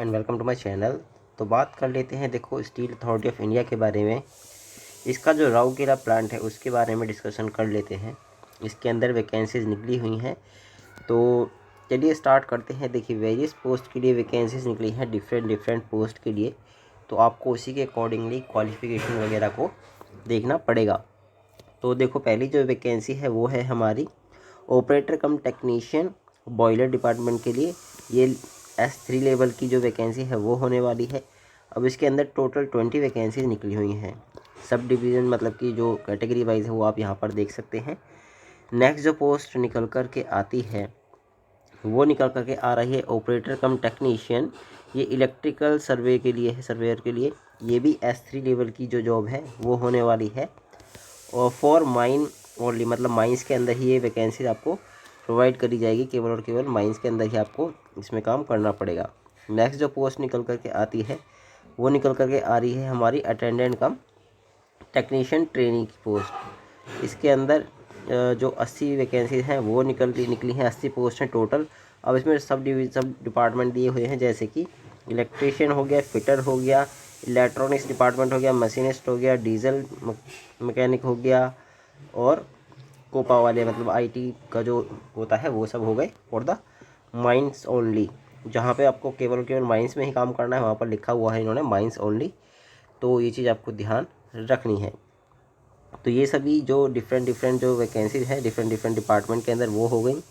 And welcome to my channel. तो बात कर लेते हैं देखो स्टील अथॉरिटी ऑफ इंडिया के बारे में। इसका जो राउरकेला प्लांट है उसके बारे में डिस्कशन कर लेते हैं। इसके अंदर वैकेंसीज निकली हुई हैं, तो चलिए स्टार्ट करते हैं। देखिए वेरियस पोस्ट के लिए वैकेंसीज निकली हैं, डिफरेंट पोस्ट के लिए। तो आपको उसी के अकॉर्डिंगली क्वालिफ़िकेशन वगैरह को देखना पड़ेगा। तो देखो पहली जो वैकेंसी है वो है हमारी ऑपरेटर कम टेक्नीशियन बॉयलर डिपार्टमेंट के लिए। ये S3 लेवल की जो वैकेंसी है वो होने वाली है। अब इसके अंदर टोटल 20 वैकेंसीज निकली हुई हैं। सब डिवीज़न मतलब कि जो कैटेगरी वाइज है वो आप यहाँ पर देख सकते हैं। नेक्स्ट जो पोस्ट निकल कर के आती है वो निकल कर के आ रही है ऑपरेटर कम टेक्नीशियन। ये इलेक्ट्रिकल सर्वे के लिए है, सर्वेयर के लिए। ये भी S3 लेवल की जो जॉब है वो होने वाली है। और फॉर माइन ओनली, मतलब माइंस के अंदर ही ये वैकेंसी आपको प्रोवाइड करी जाएगी। केवल और केवल माइंस के अंदर ही आपको इसमें काम करना पड़ेगा। नेक्स्ट जो पोस्ट निकल करके आती है वो निकल करके आ रही है हमारी अटेंडेंट कम टेक्नीशियन ट्रेनिंग की पोस्ट। इसके अंदर जो 80 वैकेंसी हैं वो निकली हैं, 80 पोस्ट हैं टोटल। अब इसमें सब डिपार्टमेंट दिए हुए हैं, जैसे कि इलेक्ट्रीशियन हो गया, फिटर हो गया, इलेक्ट्रॉनिक्स डिपार्टमेंट हो गया, मशीनिस्ट हो गया, डीजल मैकेनिक हो गया, और कोपा वाले मतलब IT का जो होता है वो सब हो गए। और द माइंस ओनली, जहाँ पे आपको केवल माइंस में ही काम करना है वहाँ पर लिखा हुआ है इन्होंने माइंस ओनली। तो ये चीज़ आपको ध्यान रखनी है। तो ये सभी जो डिफरेंट जो वैकेंसीज है डिफरेंट डिपार्टमेंट के अंदर वो हो गई।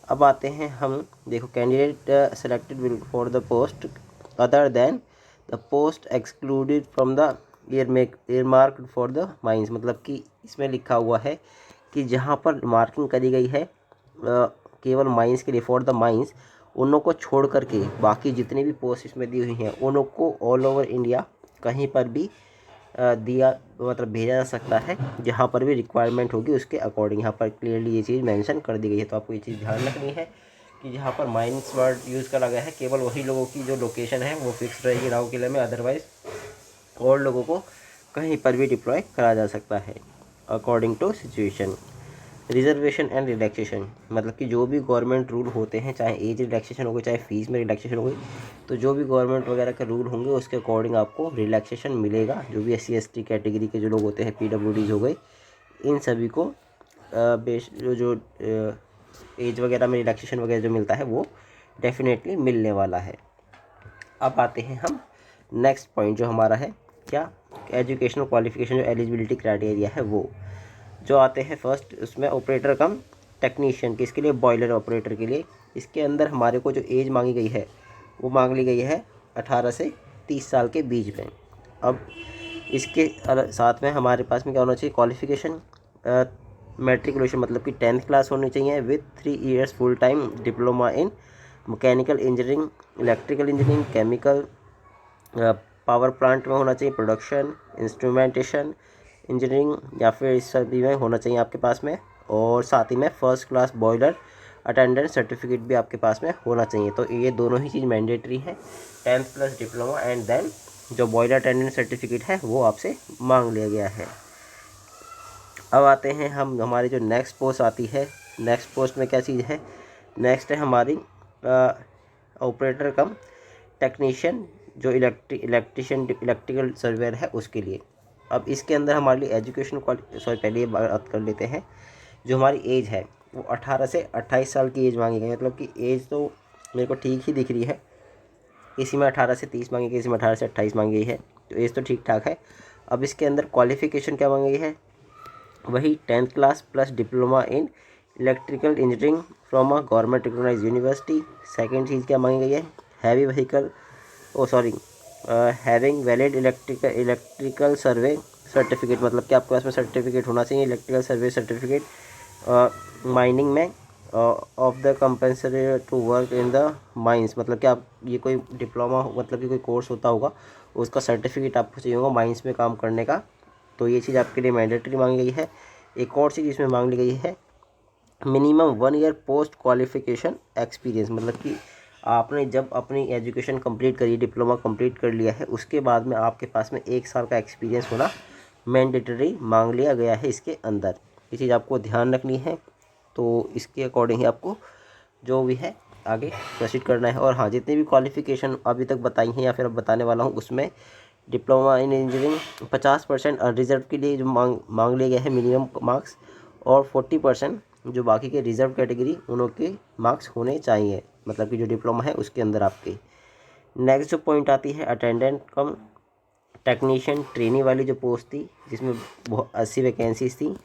अब आते हैं हम, देखो candidate selected for the post other than the post excluded from the earmarked for the mines. मतलब कि इसमें लिखा हुआ है कि जहाँ पर मार्किंग करी गई है केवल माइंस के लिए, फॉर द माइंस, उन लोग को छोड़ करके बाकी जितनी भी पोस्ट इसमें दी हुई हैं उन लोग को ऑल ओवर इंडिया कहीं पर भी दिया मतलब भेजा जा सकता है, जहाँ पर भी रिक्वायरमेंट होगी उसके अकॉर्डिंग। यहाँ पर क्लियरली ये चीज़ मेंशन कर दी गई है। तो आपको ये चीज़ ध्यान रखनी है कि जहाँ पर माइंस वर्ड यूज़ करा गया है केवल वही लोगों की जो लोकेशन है वो फिक्स रहेगी राउरकेला में, अदरवाइज और लोगों को कहीं पर भी डिप्लॉय करा जा सकता है according to situation. Reservation and relaxation, मतलब कि जो भी गवर्नमेंट रूल होते हैं, चाहे एज रिलैक्सेशन हो गई, चाहे फीस में रिलैक्सेशन हो गई, तो जो भी गवर्नमेंट वगैरह के रूल होंगे उसके अकॉर्डिंग आपको रिलैक्सेशन मिलेगा। जो भी SC ST कैटेगरी के जो लोग होते हैं, PWDs हो गए, इन सभी को बेस जो एज वगैरह में रिलैक्सेशन वगैरह जो मिलता है वो डेफिनेटली मिलने वाला है। अब आते हैं हम नेक्स्ट पॉइंट जो हमारा है क्या, एजुकेशनल क्वालिफिकेशन जो एलिजिबिलिटी क्राइटेरिया है वो जो आते हैं फर्स्ट, उसमें ऑपरेटर कम टेक्नीशियन किसके लिए, बॉयलर ऑपरेटर के लिए। इसके अंदर हमारे को जो एज मांगी गई है वो मांग ली गई है 18 से 30 साल के बीच में। अब इसके साथ में हमारे पास में क्या होना चाहिए, क्वालिफिकेशन मैट्रिकुलेशन, मतलब कि 10th क्लास होनी चाहिए with 3 years full time diploma in mechanical engineering, electrical engineering, chemical, power plant में होना चाहिए, प्रोडक्शन, इंस्ट्रूमेंटेशन इंजीनियरिंग, या फिर इस सभी में होना चाहिए आपके पास में। और साथ ही में first class boiler attendance certificate भी आपके पास में होना चाहिए। तो ये दोनों ही चीज़ मैंडेटरी है, 10th plus diploma, and then जो बॉयलर अटेंडेंस सर्टिफिकेट है वो आपसे मांग लिया गया है। अब आते हैं हम, हमारी जो नेक्स्ट पोस्ट आती है, नेक्स्ट पोस्ट में क्या चीज़ है, नेक्स्ट है हमारी ऑपरेटर कम टेक्नीशियन जो इलेक्ट्रिकल सर्वेयर है उसके लिए। अब इसके अंदर हमारे लिए एजुकेशन पहले ये बात कर लेते हैं। जो हमारी एज है वो 18 से 28 साल की एज मांगी गई, मतलब कि एज तो मेरे को ठीक ही दिख रही है। किसी में 18 से 30 मांगी गई, किसी में 18 से 28 मांगी गई है, तो एज तो ठीक ठाक है। अब इसके अंदर क्वालिफ़िकेशन क्या मांगी गई है, वही 10th class plus diploma in electrical engineering from a government recognised university. Second चीज़ क्या मांगी गई है, heavy vehicle having valid electrical survey certificate, मतलब कि आपके पास में सर्टिफिकेट होना चाहिए इलेक्ट्रिकल सर्वे सर्टिफिकेट माइनिंग में of the compulsory to work in the mines. मतलब कि आप ये कोई डिप्लोमा मतलब कि कोई कोर्स होता होगा उसका सर्टिफिकेट आपको चाहिए होगा माइंस में काम करने का। तो ये चीज़ आपके लिए मैंडेटरी मांगी गई है। एक और चीज़ इसमें मांग ली गई है, minimum 1 year post qualification experience, मतलब कि आपने जब अपनी एजुकेशन कंप्लीट करी, डिप्लोमा कंप्लीट कर लिया है, उसके बाद में आपके पास में 1 साल का एक्सपीरियंस होना मैंडेटरी मांग लिया गया है इसके अंदर। ये चीज़ आपको ध्यान रखनी है। तो इसके अकॉर्डिंग ही आपको जो भी है आगे प्रोसीड करना है। और हाँ, जितनी भी क्वालिफ़िकेशन अभी तक बताई हैं या फिर अब बताने वाला हूँ, उसमें डिप्लोमा इन इंजीनियरिंग 50% अनरिजर्व के लिए जो मांग लिए गए हैं मिनिमम मार्क्स, और 40% जो बाकी के रिजर्व कैटेगरी उनों के मार्क्स होने चाहिए, मतलब कि जो डिप्लोमा है उसके अंदर आपके। नेक्स्ट जो पॉइंट आती है अटेंडेंट कम टेक्नीशियन ट्रेनी वाली जो पोस्ट थी, जिसमें 80 वैकेंसीज थी,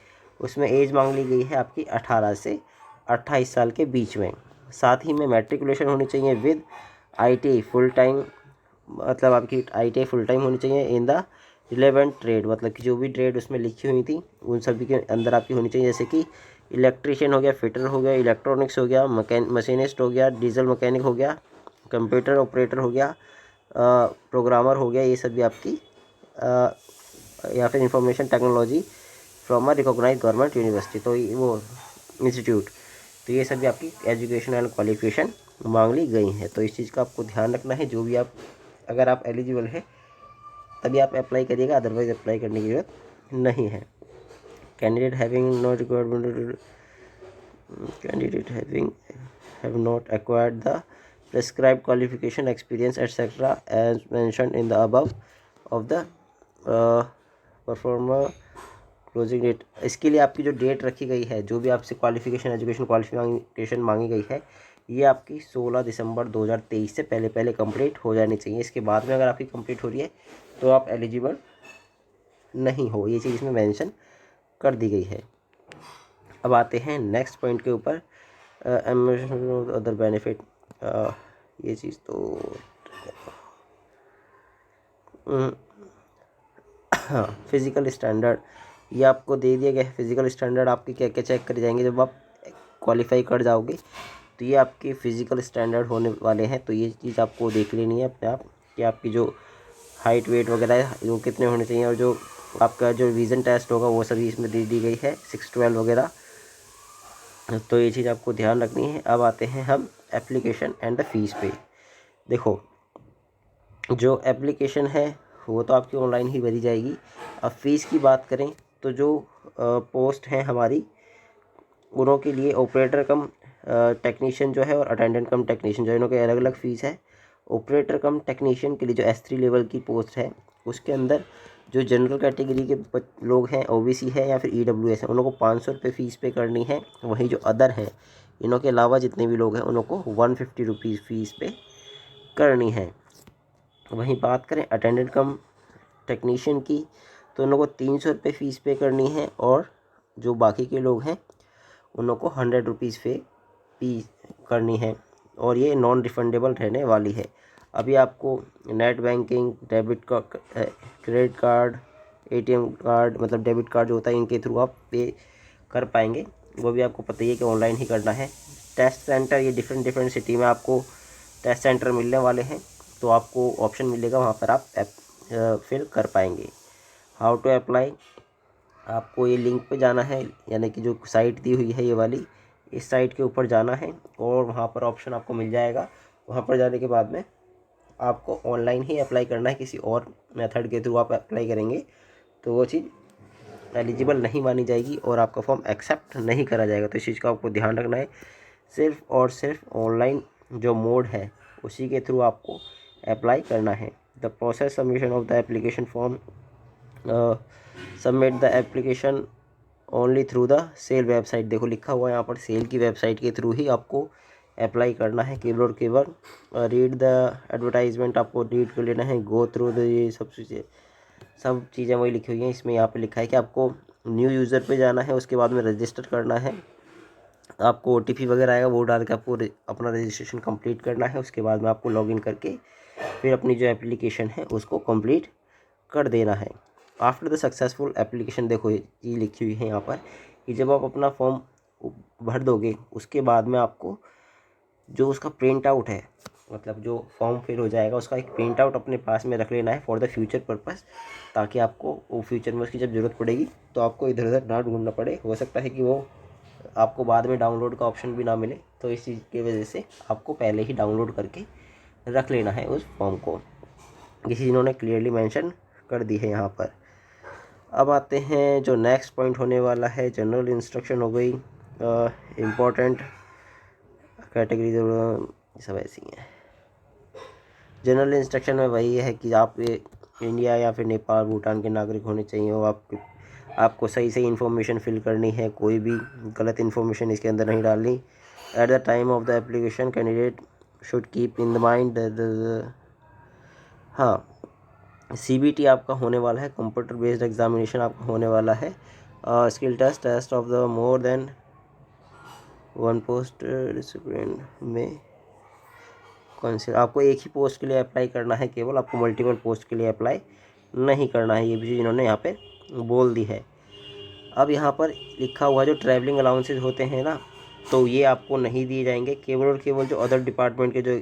उसमें एज मांग ली गई है आपकी 18 से 28 साल के बीच में। साथ ही में मैट्रिकुलेशन होनी चाहिए विद ITI फुल टाइम, मतलब आपकी ITI फुल टाइम होनी चाहिए इन द रिलेवेंट ट्रेड, मतलब कि जो भी ट्रेड उसमें लिखी हुई थी उन सभी के अंदर आपकी होनी चाहिए, जैसे कि इलेक्ट्रीशियन हो गया, फिटर हो गया, इलेक्ट्रॉनिक्स हो गया, मशीनिस्ट हो गया, डीजल मैकेनिक हो गया, कंप्यूटर ऑपरेटर हो गया, प्रोग्रामर हो गया, ये सब भी आपकी या फिर information technology from a recognise government university, तो वो इंस्टीट्यूट, तो ये सब भी आपकी एजुकेशन एंड क्वालिफिकेशन मांग ली गई हैं। तो इस चीज़ का आपको ध्यान रखना है, जो भी आप, अगर आप एलिजिबल है तभी आप अप्लाई करिएगा, अदरवाइज अप्लाई करने की ज़रूरत नहीं है। Candidate having not required candidate having have not acquired the prescribed qualification experience etc as mentioned in the above of the performer closing date, इसके लिए आपकी जो डेट रखी गई है, जो भी आपसे क्वालिफिकेशन एजुकेशन क्वालिफिकेशन मांगी गई है, ये आपकी 16 दिसंबर 2023 से पहले पहले कंप्लीट हो जानी चाहिए। इसके बाद में अगर आपकी कंप्लीट हो रही है तो आप एलिजिबल नहीं हो, ये चीज़ इसमें मेंशन कर दी गई है। अब आते हैं नेक्स्ट पॉइंट के ऊपर, अदर बेनिफिट, ये चीज़ तो हाँ, फिज़िकल स्टैंडर्ड ये आपको दे दिया गया है। फिज़िकल स्टैंडर्ड आपके क्या क्या चेक करे जाएंगे जब आप क्वालिफाई कर जाओगे, तो ये आपके फिज़िकल स्टैंडर्ड होने वाले हैं। तो ये चीज़ आपको देख लेनी है अपने आप कि आपकी जो हाइट वेट वगैरह है वो कितने होने चाहिए, और जो आपका जो रिवीजन टेस्ट होगा वो सभी इसमें दे दी गई है 612 वगैरह, तो ये चीज़ आपको ध्यान रखनी है। अब आते हैं हम एप्लीकेशन एंड द फीस पे। देखो, जो एप्लीकेशन है वो तो आपकी ऑनलाइन ही भरी जाएगी। अब फ़ीस की बात करें तो जो पोस्ट हैं हमारी, उनों के लिए ऑपरेटर कम टेक्नीशियन जो है और अटेंडेंट कम टेक्नीशियन जो है, इनों के अलग अलग फ़ीस है। ऑपरेटर कम टेक्नीशियन के लिए जो S3 लेवल की पोस्ट है, उसके अंदर जो जनरल कैटेगरी के लोग हैं, OBC है या फिर EWS है, उन लोगों को 500 रुपये फ़ीस पे करनी है। वहीं जो अदर हैं, इनों के अलावा जितने भी लोग हैं, उन लोगों को 150 रुपीज़ फ़ीस पे करनी है। वहीं बात करें अटेंडेंट कम टेक्नीशियन की, तो उन लोगों को 300 रुपये फ़ीस पे करनी है, और जो बाकी के लोग हैं उन लोगों को 100 रुपीज़ पे करनी है, और ये नॉन रिफंडेबल रहने वाली है। अभी आपको नेट बैंकिंग, डेबिट का क्रेडिट कार्ड, ATM कार्ड, मतलब डेबिट कार्ड जो होता है, इनके थ्रू आप पे कर पाएंगे। वो भी आपको पता ही है कि ऑनलाइन ही करना है। टेस्ट सेंटर, ये डिफरेंट सिटी में आपको टेस्ट सेंटर मिलने वाले हैं, तो आपको ऑप्शन मिलेगा, वहाँ पर आप फिल कर पाएंगे। हाउ टू अप्लाई, आपको ये लिंक पे जाना है, यानी कि जो साइट दी हुई है ये वाली, इस साइट के ऊपर जाना है, और वहाँ पर ऑप्शन आपको मिल जाएगा। वहाँ पर जाने के बाद में आपको ऑनलाइन ही अप्लाई करना है, किसी और मेथड के थ्रू आप अप्लाई करेंगे तो वो चीज़ एलिजिबल नहीं मानी जाएगी और आपका फॉर्म एक्सेप्ट नहीं करा जाएगा। तो इस चीज़ का आपको ध्यान रखना है। सिर्फ और सिर्फ ऑनलाइन जो मोड है उसी के थ्रू आपको अप्लाई करना है। The process submission of the application form, submit the application only through the SAIL website. देखो लिखा हुआ है यहाँ पर, सेल की वेबसाइट के थ्रू ही आपको अप्लाई करना है, केवल और केवल। रीड द एडवर्टाइजमेंट, आपको रीड कर लेना है, गो थ्रू द, ये सब चीज़ें वही लिखी हुई हैं। इसमें यहाँ पे लिखा है कि आपको न्यू यूज़र पे जाना है, उसके बाद में रजिस्टर करना है, आपको OTP वगैरह आएगा, वो डाल के आपको अपना रजिस्ट्रेशन कंप्लीट करना है। उसके बाद में आपको लॉगिन करके फिर अपनी जो एप्लीकेशन है उसको कंप्लीट कर देना है। आफ्टर द सक्सेसफुल एप्लीकेशन, देखो ये लिखी हुई है यहाँ पर कि जब आप अपना फॉर्म भर दोगे, उसके बाद में आपको जो उसका प्रिंट आउट है, मतलब जो फॉर्म फिल हो जाएगा उसका एक प्रिंट आउट अपने पास में रख लेना है फॉर द फ्यूचर पर्पस, ताकि आपको वो फ्यूचर में उसकी जब ज़रूरत पड़ेगी तो आपको इधर उधर ना ढूंढना पड़े। हो सकता है कि वो आपको बाद में डाउनलोड का ऑप्शन भी ना मिले, तो इस चीज़ की वजह से आपको पहले ही डाउनलोड करके रख लेना है उस फॉर्म को। ये चीज़ इन्होंने क्लियरली मेंशन कर दी है यहाँ पर। अब आते हैं जो नेक्स्ट पॉइंट होने वाला है, जनरल इंस्ट्रक्शन हो गई, इम्पोर्टेंट कैटेगरी सब ऐसी हैं। जनरल इंस्ट्रक्शन में वही है कि आप इंडिया या फिर नेपाल भूटान के नागरिक होने चाहिए हो, आपको सही सही इन्फॉर्मेशन फिल करनी है, कोई भी गलत इन्फॉर्मेशन इसके अंदर नहीं डालनी। At the time of the application candidate should keep in the mind हाँ CBT आपका होने वाला है, कंप्यूटर बेस्ड एग्जामिनेशन आपका होने वाला है। Skill test of the more than 1 post discipline में कौन से आपको एक ही पोस्ट के लिए अप्लाई करना है, केवल आपको मल्टीपल पोस्ट के लिए अप्लाई नहीं करना है। ये भी चीज़ इन्होंने यहाँ पे बोल दी है। अब यहाँ पर लिखा हुआ जो ट्रैवलिंग अलाउंसेज होते हैं ना, तो ये आपको नहीं दिए जाएंगे। केवल और केवल जो अदर डिपार्टमेंट के जो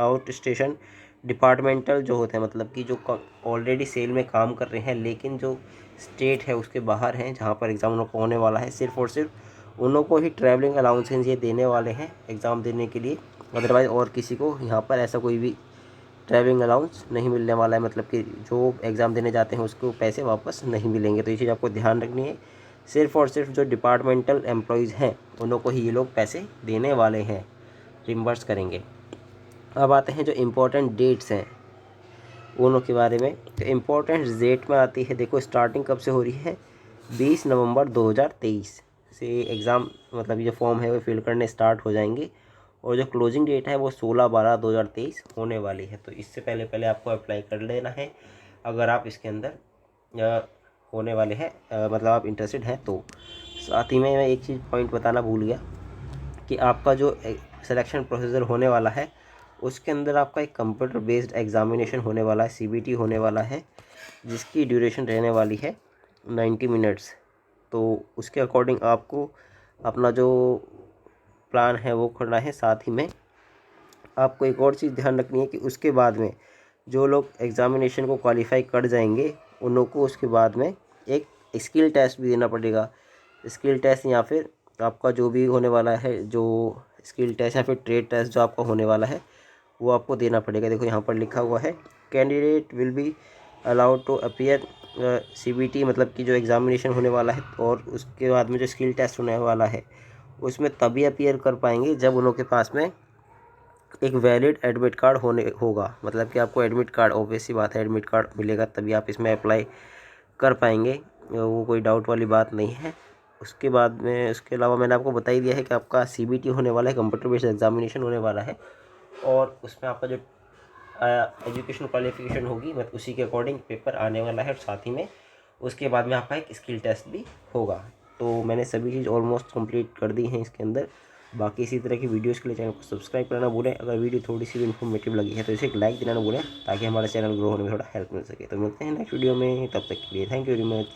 आउट स्टेशन डिपार्टमेंटल जो होते हैं, मतलब कि जो ऑलरेडी सेल में काम कर रहे हैं लेकिन जो स्टेट है उसके बाहर हैं, जहाँ पर एग्ज़ाम उन लोग को होने वाला है, सिर्फ और सिर्फ उन लोग को ही ट्रैवलिंग अलाउंसेज ये देने वाले हैं एग्ज़ाम देने के लिए। अदरवाइज़ और किसी को यहाँ पर ऐसा कोई भी ट्रैवलिंग अलाउंस नहीं मिलने वाला है, मतलब कि जो एग्ज़ाम देने जाते हैं उसको पैसे वापस नहीं मिलेंगे। तो ये चीज़ आपको ध्यान रखनी है। सिर्फ और सिर्फ जो डिपार्टमेंटल एम्प्लॉयज़ हैं उन को ही ये लोग पैसे देने वाले हैं, रिम्बर्स करेंगे। अब आते हैं जो इम्पोर्टेंट डेट्स हैं उन के बारे में। तो इम्पोर्टेंट डेट में आती है, देखो स्टार्टिंग कब से हो रही है, 20 नवंबर 2023 से एग्ज़ाम, मतलब ये जो फॉर्म है वो फिल करने स्टार्ट हो जाएंगे। और जो क्लोजिंग डेट है वो 16/12/2023 होने वाली है। तो इससे पहले पहले आपको अप्लाई कर लेना है अगर आप इसके अंदर होने वाले हैं, मतलब आप इंटरेस्टेड हैं तो। साथ ही में मैं एक चीज़ पॉइंट बताना भूल गया कि आपका जो सिलेक्शन प्रोसीजर होने वाला है उसके अंदर आपका एक कंप्यूटर बेस्ड एग्जामिनेशन होने वाला है, CBT होने वाला है, जिसकी ड्यूरेशन रहने वाली है 90 मिनट्स। तो उसके अकॉर्डिंग आपको अपना जो प्लान है वो करना है। साथ ही में आपको एक और चीज़ ध्यान रखनी है कि उसके बाद में जो लोग एग्ज़ामिनेशन को क्वालिफाई कर जाएंगे उन लोग को उसके बाद में एक स्किल टेस्ट भी देना पड़ेगा। स्किल टेस्ट या फिर आपका जो भी होने वाला है, जो स्किल टेस्ट या फिर ट्रेड टेस्ट जो आपका होने वाला है वो आपको देना पड़ेगा। देखो यहाँ पर लिखा हुआ है, candidate will be allowed to appear CBT, मतलब कि जो एग्ज़ामिनेशन होने वाला है और उसके बाद में जो स्किल टेस्ट होने वाला है उसमें तभी अपीयर कर पाएंगे जब उन लोग के पास में एक वैलिड एडमिट कार्ड होगा। मतलब कि आपको एडमिट कार्ड, ऑब्वियस सी बात है, एडमिट कार्ड मिलेगा तभी आप इसमें अप्लाई कर पाएंगे, वो कोई डाउट वाली बात नहीं है। उसके बाद में उसके अलावा मैंने आपको बता ही दिया है कि आपका CBT होने वाला है, कंप्यूटर बेस्ड एग्जामिनेशन होने वाला है, और उसमें आपका जो एजुकेशन क्वालिफिकेशन होगी मतलब उसी के अकॉर्डिंग पेपर आने वाला है। और साथ ही में उसके बाद में आपका एक स्किल टेस्ट भी होगा। तो मैंने सभी चीज़ ऑलमोस्ट कंप्लीट कर दी हैं इसके अंदर। बाकी इसी तरह की वीडियोस के लिए चैनल को सब्सक्राइब करना भूलें। अगर वीडियो थोड़ी सी भी इन्फॉर्मेटिव लगी है तो इसे एक लाइक देना ना भूलें, ताकि हमारा चैनल ग्रो होने में थोड़ा हेल्प मिल सके। तो मिलते हैं नेक्स्ट वीडियो में, तब तक के लिए थैंक यू वेरी मच।